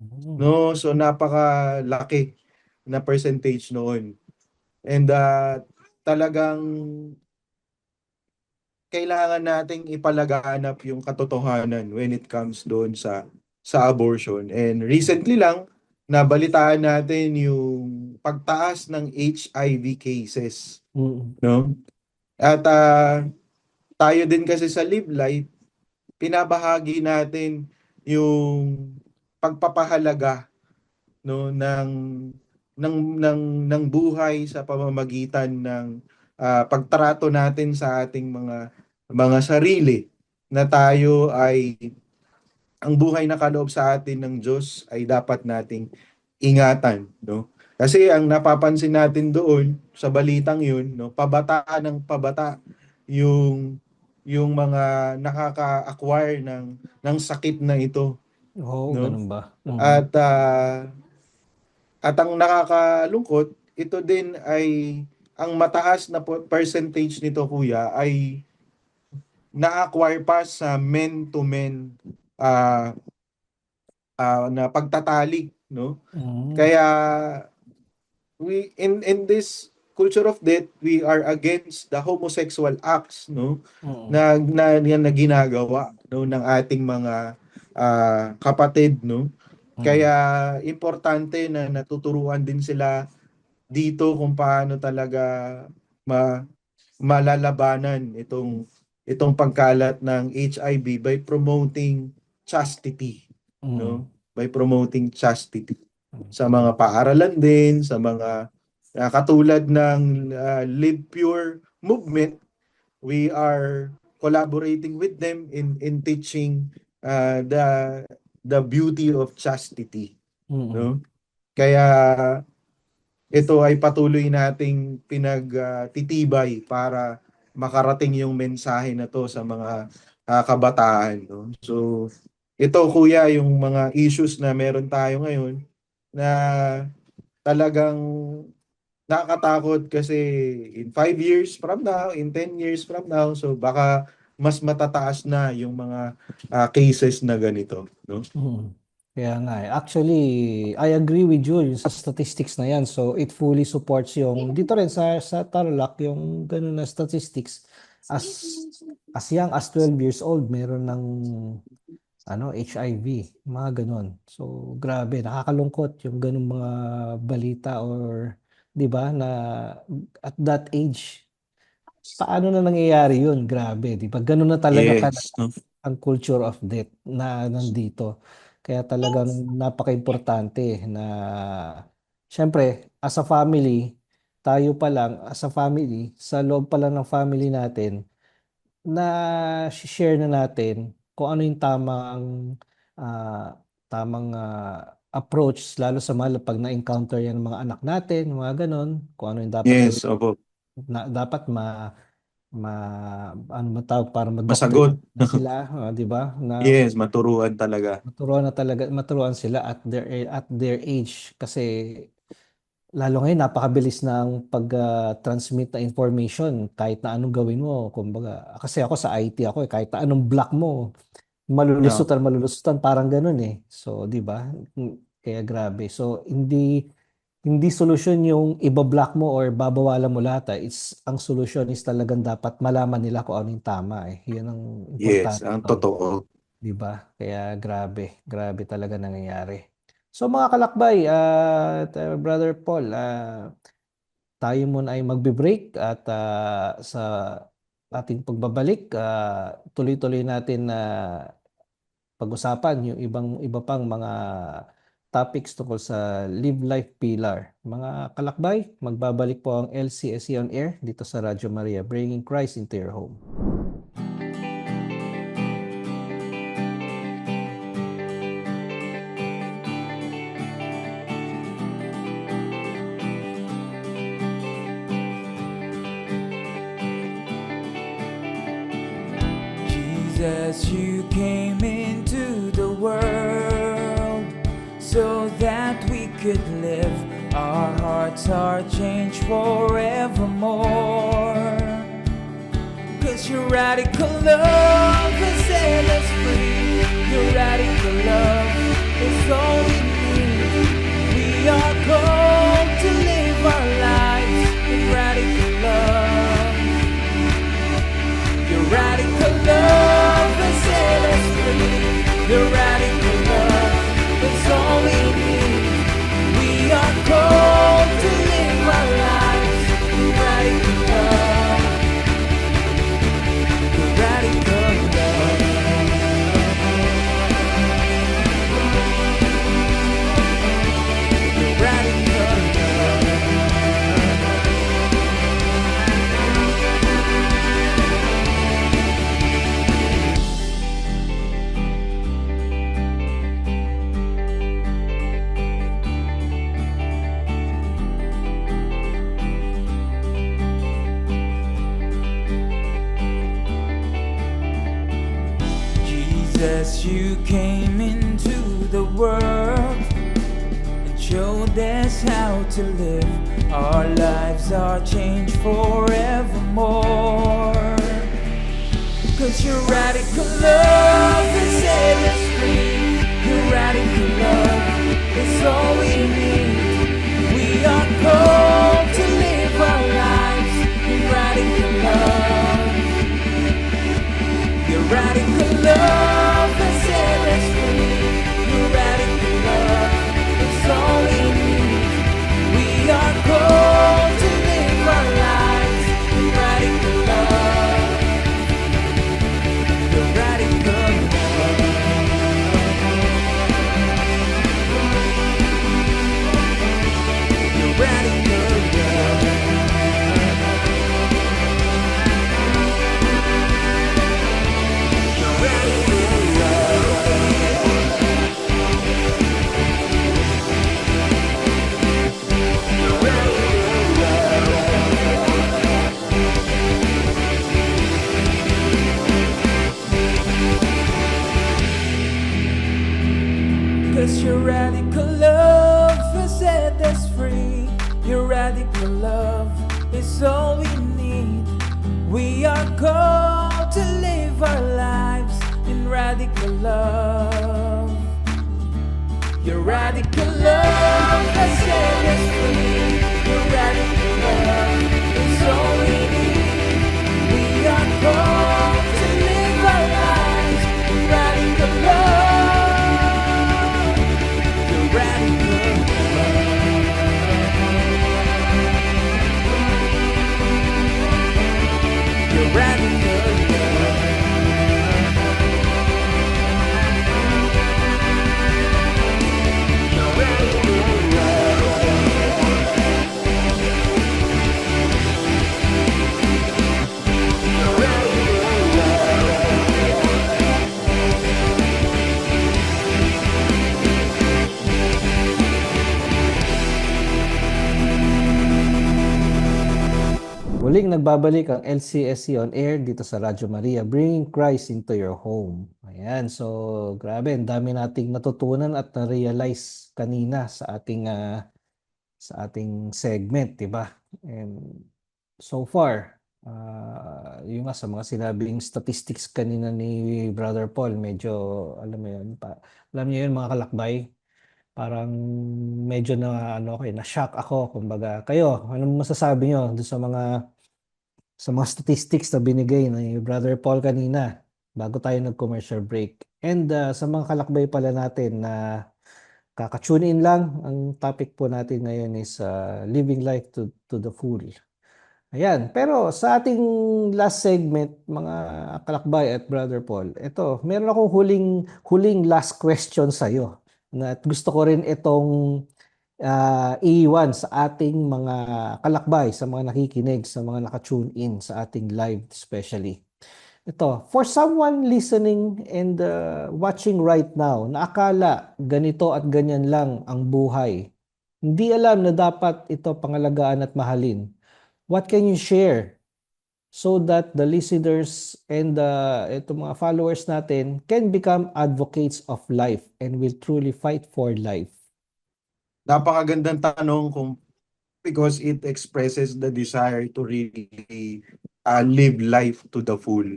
Mm. No, so napakalaki na percentage noon. And talagang kailangan nating ipalaganap yung katotohanan when it comes doon sa abortion. And recently lang nabalitaan natin yung pagtaas ng HIV cases, Mm. no? At tayo din kasi sa Live Life, pinabahagi natin yung pagpapahalaga, no, ng buhay sa pamamagitan ng pagtrato natin sa ating mga sarili na tayo ay ang buhay na kaloob sa atin ng Diyos ay dapat nating ingatan, no? Kasi ang napapansin natin doon sa balitang 'yun, no, pabata ng pabata yung mga nakaka-acquire ng sakit na ito, Oh, no? ganun ba? Mm. At ang nakakalungkot, ito din ay ang mataas na percentage nito kuya ay na-acquire pa sa men-to-men ah, na pagtatalik, no? Mm. Kaya we in this culture of death, we are against the homosexual acts, no? Mm. Na ginagawa no ng ating mga kapatid, no? Mm. Kaya importante na natuturuan din sila dito kung paano talaga ma malalabanan itong pagkalat ng HIV by promoting chastity, Mm. no? By promoting chastity sa Totoo. mga paaralan din, sa mga katulad ng Live Pure movement. We are collaborating with them in teaching the beauty of chastity, Mm. no? Kaya ito ay patuloy nating pinagtitibay para makarating yung mensahe na to sa mga kabataan, no? So ito kuya yung mga issues na meron tayo ngayon na talagang nakakatakot kasi in 5 years from now, in 10 years from now, so baka mas matataas na yung mga cases na ganito, no? Mm. Kaya nga eh. Actually, I agree with you yung sa statistics na yan. So, it fully supports yung, dito rin sa Tarlac, yung ganun na statistics. As, as young as 12 years old, meron ng HIV, mga ganun. So, grabe, nakakalungkot yung ganun mga balita or, di ba, na at that age, paano na nangyayari yun? Grabe, di ba? Ganun na talaga Yes, no? ang culture of death na nandito. Kaya talagang napaka-importante na syempre as a family, tayo pa lang as a family, sa loob pa lang ng family natin, na share na natin kung ano yung approach lalo sa mga pag na-encounter yan ng mga anak natin, mga ganon, kung ano yung dapat gawin Yes, opo. dapat ma ano matawag para Masagot. ma-doctor na sila, 'di ba? Na Yes, maturuan talaga. maturuan sila at their age kasi lalo ngayon napakabilis ng pag-transmit na information kahit na anong gawin mo. Kumbaga, kasi ako sa IT ako kahit na anong block mo, Yeah. malulusutan parang ganun eh. So, 'di ba? Kaya grabe. So, hindi solusyon yung iba-block mo or babawalan mo lahat. Ang solusyon is talagang dapat malaman nila kung ano yung tama eh. Yun ang Yes, importante ang doon. totoo. 'Di ba? Kaya grabe, grabe talaga nangyayari. So mga kalakbay, Brother Paul, tayo muna ay magbe-break at sa ating pagbabalik, tuloy-tuloy natin na pag-usapan yung iba pang mga topics tungkol sa Live Life Pillar. Mga kalakbay, magbabalik po ang LCSC on Air dito sa Radyo Maria, bringing Christ into your home. Jesus, you came into the world so that we could live. Our hearts are changed forevermore. 'Cause your radical love has set us free. Your radical love is all we need. We are called to live our lives in radical love. Your radical love has set us free. Your radical love is all we need. We are called to live our lives in radical love. Your radical love. Your radical love. Jesus, you came into the world, and showed us how to live. Our lives are changed forevermore. 'Cause your radical love has set us free. Your radical love is all we need. We are called to live our lives in radical love. Your radical love has set us free. Your radical love is all we need. We are called to live our lives in radical love. Your radical love. Your radical love. Your radical Cause your radical love has set us free. Your radical love is all we need. We are called to live our lives in radical love. Your radical love has set us free. Your radical love is all we need. We are called to live our lives in radical love. Your radical love. Your radical love. Your radical Your Muling nagbabalik ang LCSC on air dito sa Radyo Maria, bringing Christ into your home. Ayan, so grabe, ang dami nating natutunan at na-realize kanina sa ating segment, 'di ba? And so far, yung nga sa mga sinabing statistics kanina ni Brother Paul, medyo alam niyo yun mga kalakbay, parang medyo na na-shock ako. Kumbaga, kayo, anong masasabi niyo doon sa mga statistics na binigay ni Brother Paul kanina bago tayo nag-commercial break? And sa mga kalakbay pala natin na kaka-tune in lang, ang topic po natin ngayon is living life to the full. Ayan, pero sa ating last segment, mga kalakbay at Brother Paul, ito, meron akong huling last question sa iyo. At gusto ko rin itong iiwan sa ating mga kalakbay, sa mga nakikinig, sa mga naka-tune in sa ating live especially. Ito, for someone listening and watching right now, na akala ganito at ganyan lang ang buhay, hindi alam na dapat ito pangalagaan at mahalin, what can you share so that the listeners and itong mga followers natin can become advocates of life and will truly fight for life? Napakagandang tanong because it expresses the desire to really live life to the full.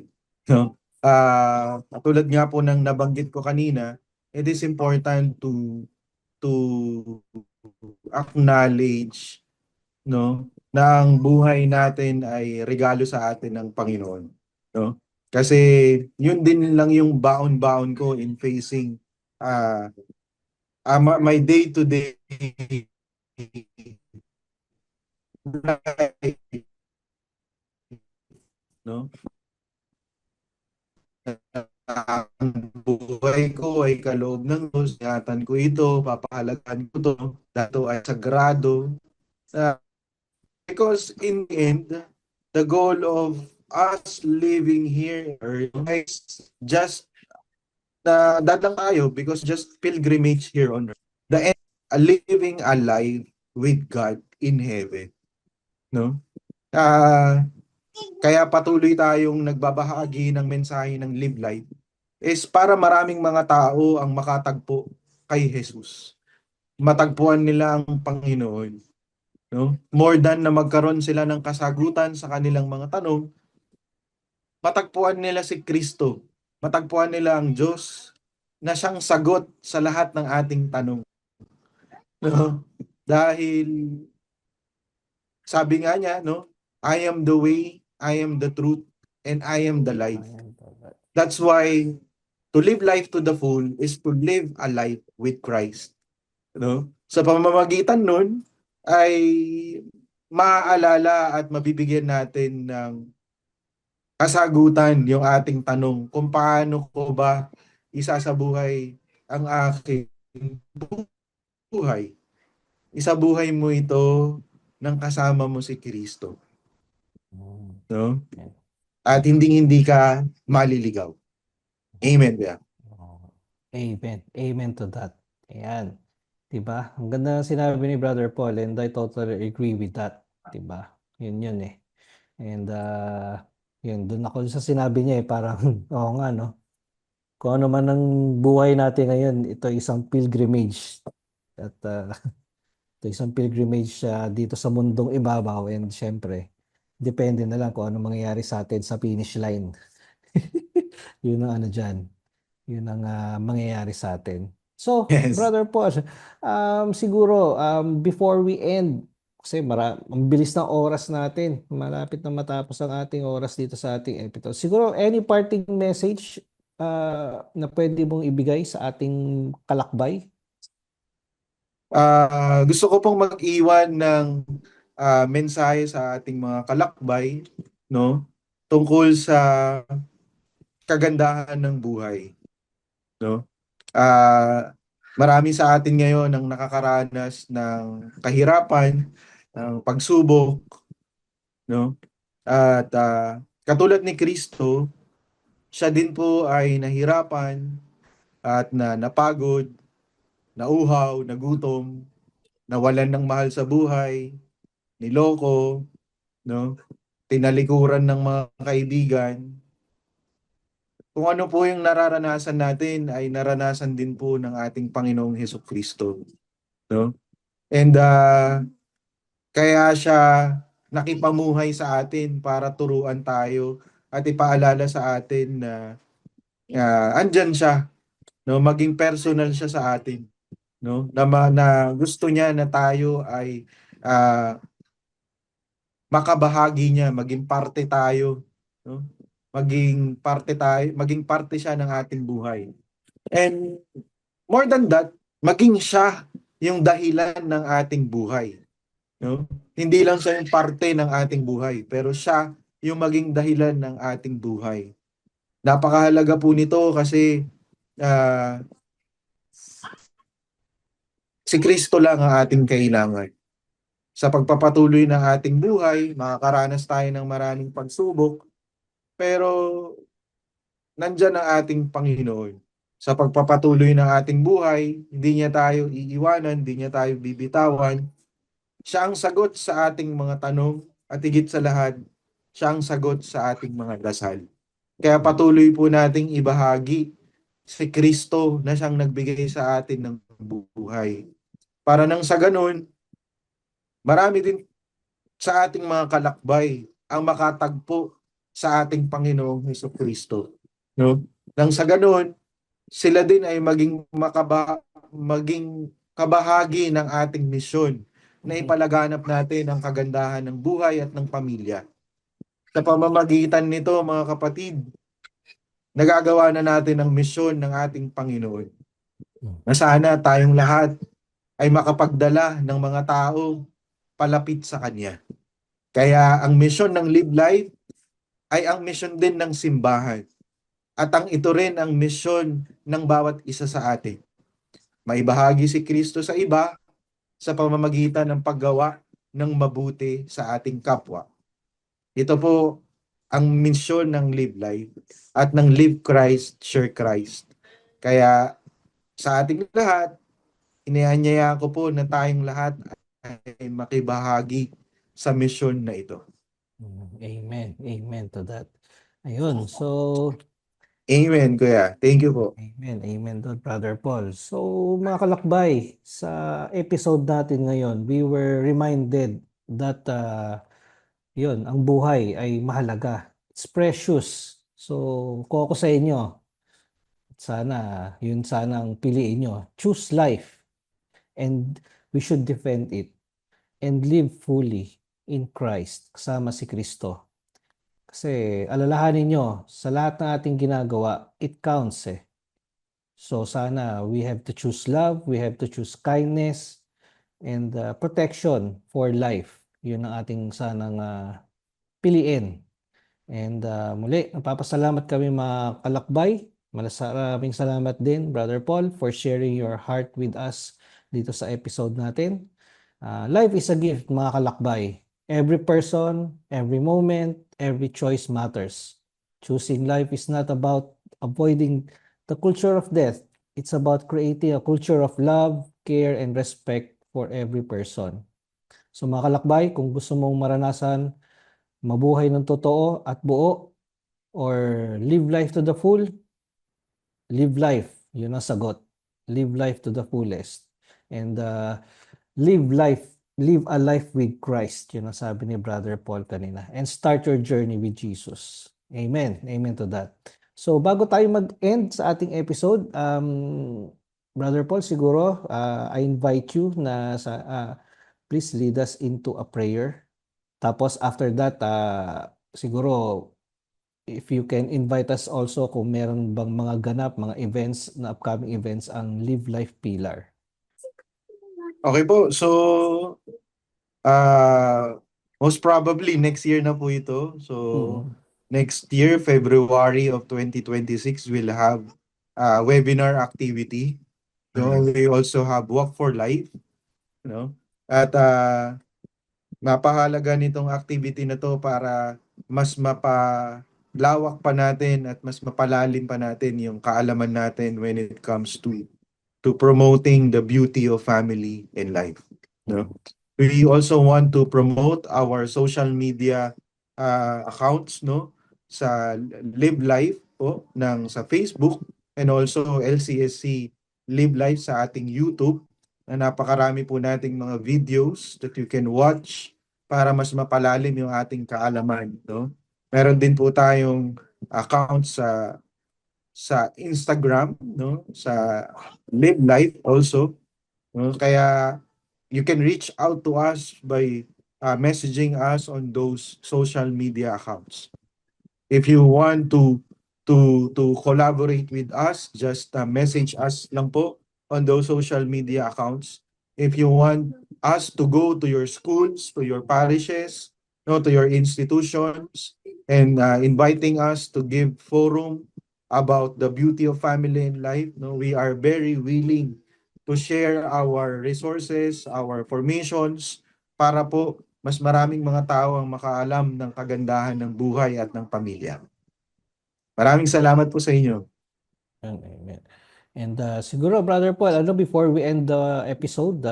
No? Katulad nga po ng nabanggit ko kanina, it is important to acknowledge, no, na ang buhay natin ay regalo sa atin ng Panginoon, no? Kasi yun din lang yung baon-baon ko in facing my day-to-day life, no? Ang buhay ko ay kaloob ng Diyos, ingatan ko ito, papahalagaan ko ito, dato ay sagrado. Because in the end, the goal of us living here is just dadang tayo because just pilgrimage here on earth. The end, living a life with God in heaven. No? Kaya patuloy tayong nagbabahagi ng mensahe ng Live Life is para maraming mga tao ang makatagpo kay Jesus. matagpuan nila ang Panginoon, no? More than na magkaroon sila ng kasagutan sa kanilang mga tanong, matagpuan nila si Kristo. Matagpuan nila ang Diyos na siyang sagot sa lahat ng ating tanong, no? Dahil sabi nga niya, no? I am the way, I am the truth, and I am the life. Ayan, tama. That's why to live life to the full is to live a life with Christ. No? Sa pamamagitan nun ay maaalala at mabibigyan natin ng kasagutan yung ating tanong kung paano ko ba isasabuhay ang aking buhay. Isabuhay mo ito ng kasama mo si Kristo. Mm, No? ayan. At hindi ka maliligaw. Amen. Yeah. Oh, amen. Amen to that. Ayan. Diba? Ang ganda ng sinabi ni Brother Paul and I totally agree with that. Diba? Yun eh. And yun, doon ako sa sinabi niya eh, parang, oo nga no. Kung ano man ang buhay natin ngayon, ito isang pilgrimage. At ito isang pilgrimage dito sa mundong ibabaw and syempre, depende na lang kung ano mangyayari sa atin sa finish line. Yun ang ano dyan. Yun ang mangyayari sa atin. So, Yes. Brother Paul, siguro before we end, kasi ang bilis ng oras natin. Malapit na matapos ang ating oras dito sa ating episode. Siguro, any parting message na pwede mong ibigay sa ating kalakbay? Gusto ko pong mag-iwan ng mensahe sa ating mga kalakbay, no? Tungkol sa kagandahan ng buhay, no? Marami sa atin ngayon ang nakakaranas ng kahirapan, ng pagsubok, no? At katulad ni Kristo, siya din po ay nahirapan at napagod, nauhaw, nagutom, nawalan ng mahal sa buhay, niloko, no? Tinalikuran ng mga kaibigan. Kung ano po yung nararanasan natin ay naranasan din po ng ating Panginoong Hesukristo, no? And kaya siya nakipamuhay sa atin para turuan tayo at ipaalala sa atin na andyan siya, no? Maging personal siya sa atin, no? Na gusto niya na tayo ay makabahagi niya, maging parte tayo, no? Maging parte siya ng ating buhay. And more than that, maging siya yung dahilan ng ating buhay, no? Hindi lang siya yung parte ng ating buhay, pero siya yung maging dahilan ng ating buhay. Napakahalaga po nito kasi si Kristo lang ang ating kailangan. Sa pagpapatuloy ng ating buhay, makakaranas tayo ng maraming pagsubok, pero nandyan ang ating Panginoon. Sa pagpapatuloy ng ating buhay, hindi niya tayo iiwanan, hindi niya tayo bibitawan. Siya ang sagot sa ating mga tanong at higit sa lahat, siya ang sagot sa ating mga dasal. Kaya patuloy po nating ibahagi si Kristo na siyang nagbigay sa atin ng buhay. Para nang sa ganun, marami din sa ating mga kalakbay ang makatagpo sa ating Panginoong Hesukristo, no? Nang sa ganoon, sila din ay maging kabahagi ng ating misyon na ipalaganap natin ang kagandahan ng buhay at ng pamilya. Sa pamamagitan nito, mga kapatid, nagagawa na natin ang misyon ng ating Panginoon. Na sana tayong lahat ay makapagdala ng mga tao palapit sa Kanya. Kaya ang misyon ng Live Life ay ang misyon din ng simbahan. At ito rin ang misyon ng bawat isa sa atin. Maibahagi si Kristo sa iba sa pamamagitan ng paggawa ng mabuti sa ating kapwa. Ito po ang misyon ng Live Life at ng Live Christ, Share Christ. Kaya sa ating lahat, inianyaya ko po na tayong lahat ay makibahagi sa misyon na ito. Amen. Amen to that. Ayun. So, Amen, Kuya. Thank you po. Amen. Amen doon, Brother Paul. So, mga kalakbay, sa episode natin ngayon, we were reminded that yun, ang buhay ay mahalaga. It's precious. So, kung ako sa inyo, sana, yun sana ang piliin nyo. Choose life and we should defend it and live fully in Christ, kasama si Kristo. Kasi alalahanin nyo, sa lahat ng ating ginagawa, it counts eh. So sana we have to choose love, we have to choose kindness, and protection for life. Yun ang ating sanang piliin. And muli, napapasalamat kami mga kalakbay. Maraming salamat din, Brother Paul, for sharing your heart with us dito sa episode natin. Life is a gift, mga kalakbay. Every person, every moment, every choice matters. Choosing life is not about avoiding the culture of death. It's about creating a culture of love, care, and respect for every person. So mga kalakbay, kung gusto mong maranasan mabuhay ng totoo at buo or live life to the full, live life. Yun ang sagot. Live life to the fullest. And live a life with Christ. Yun ang sabi ni Brother Paul kanina. And start your journey with Jesus. Amen. Amen to that. So bago tayo mag-end sa ating episode, Brother Paul, siguro I invite you na please lead us into a prayer. Tapos after that, siguro if you can invite us also kung meron bang mga ganap, mga events, na upcoming events ang Live Life Pillar. Okay po. So, most probably next year na po ito. So, next year, February of 2026, we'll have a webinar activity. We also have Walk for Life. At napahalaga nitong activity na to para mas mapalawak pa natin at mas mapalalim pa natin yung kaalaman natin when it comes to promoting the beauty of family and life. We also want to promote our social media accounts sa Live Life sa Facebook and also LCSC Live Life sa ating YouTube na napakarami po nating mga videos that you can watch para mas mapalalim yung ating kaalaman. Meron din po tayong account sa Instagram, sa Live Life also. Kaya you can reach out to us by messaging us on those social media accounts. If you want to collaborate with us, just message us lang po on those social media accounts. If you want us to go to your schools, to your parishes, to your institutions, and inviting us to give forum about the beauty of family and life, we are very willing to share our resources, our formations, para po mas maraming mga tao ang makaalam ng kagandahan ng buhay at ng pamilya. Maraming salamat po sa inyo. Amen. And siguro, Brother Paul, before we end the episode,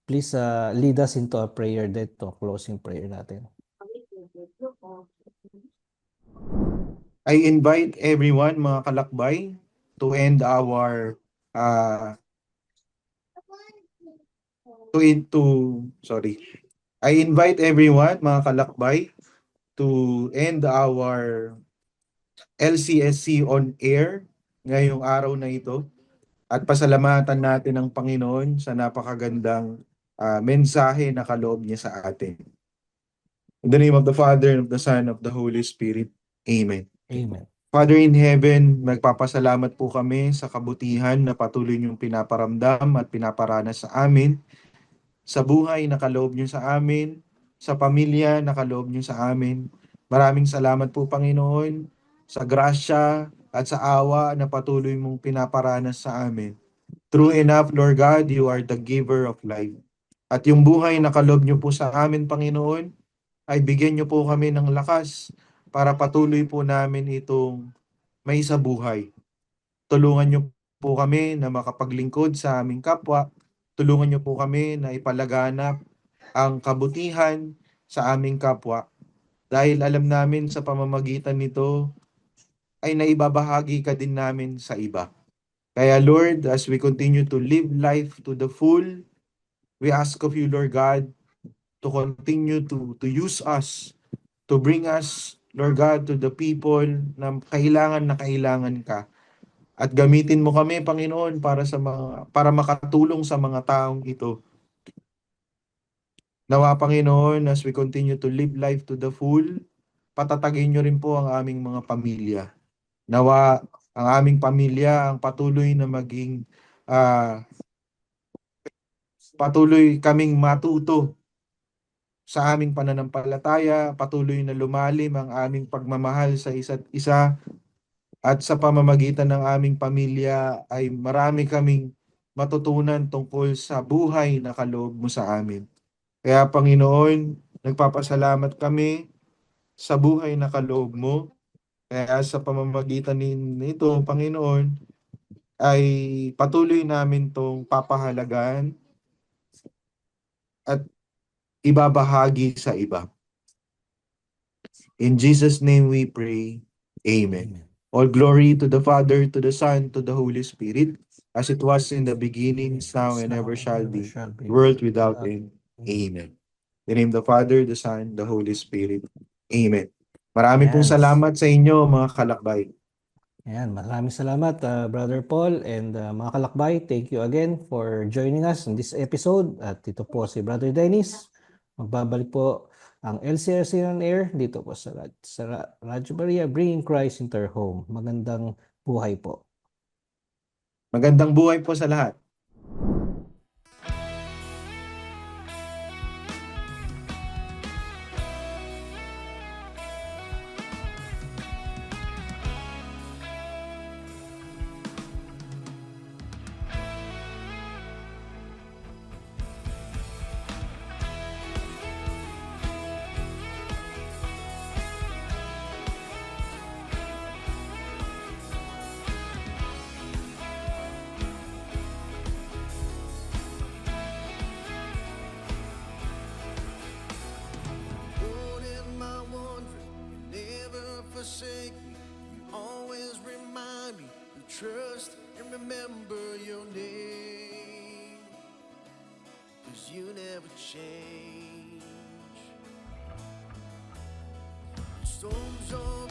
please lead us into a prayer dito, closing prayer natin. I invite everyone, mga kalakbay, to end our I invite everyone, mga kalakbay, to end our LCSC on air ngayong araw na ito at pasalamatan natin ang Panginoon sa napakagandang mensahe na kaloob niya sa atin. In the name of the Father, and of the Son, and of the Holy Spirit. Amen. Amen. Father in heaven, magpapasalamat po kami sa kabutihan na patuloy niyong pinaparamdam at pinaparanas sa amin, sa buhay na kaloob niyo sa amin, sa pamilya na kaloob niyo sa amin. Maraming salamat po, Panginoon, sa grasya at sa awa na patuloy mong pinaparanas sa amin. True enough, Lord God, you are the giver of life. At yung buhay na kaloob niyo po sa amin, Panginoon, ay bigyan niyo po kami ng lakas para patuloy po namin itong may sa buhay. Tulungan niyo po kami na makapaglingkod sa aming kapwa. Tulungan niyo po kami na ipalaganap ang kabutihan sa aming kapwa. Dahil alam namin sa pamamagitan nito ay naibabahagi ka din namin sa iba. Kaya Lord, as we continue to live life to the full, we ask of you, Lord God, to continue to use us, to bring us, Lord God, to the people na kailangan ka. At gamitin mo kami, Panginoon, para makatulong sa mga taong ito. Nawa, Panginoon, as we continue to live life to the full, patatagin niyo rin po ang aming mga pamilya. Nawa, ang aming pamilya ang patuloy na maging patuloy kaming matuto sa aming pananampalataya, patuloy na lumalim ang aming pagmamahal sa isa't isa, at sa pamamagitan ng aming pamilya ay marami kaming matutunan tungkol sa buhay na kaloob mo sa amin. Kaya Panginoon, nagpapasalamat kami sa buhay na kaloob mo. Kaya sa pamamagitan nito, Panginoon, ay patuloy namin tong papahalagaan at ibabahagi sa iba. In Jesus' name we pray. Amen. Amen. All glory to the Father, to the Son, to the Holy Spirit, as it was in the beginning, is now, and ever shall be, world without end. Amen. In the name of the Father, the Son, the Holy Spirit. Amen. Marami pong Ayan. salamat sa inyo, mga kalakbay. Ayan, maraming salamat, Brother Paul, and mga kalakbay, thank you again for joining us in this episode. At ito po si Brother Dennis. Magbabalik po ang LCRC on Air dito po sa Radyo Maria, bringing Christ into our home. Magandang buhay po. Magandang buhay po sa lahat. Lord, in my wandering, you never forsake me. You always remind me to trust and remember your name. 'Cause you never change. Storms on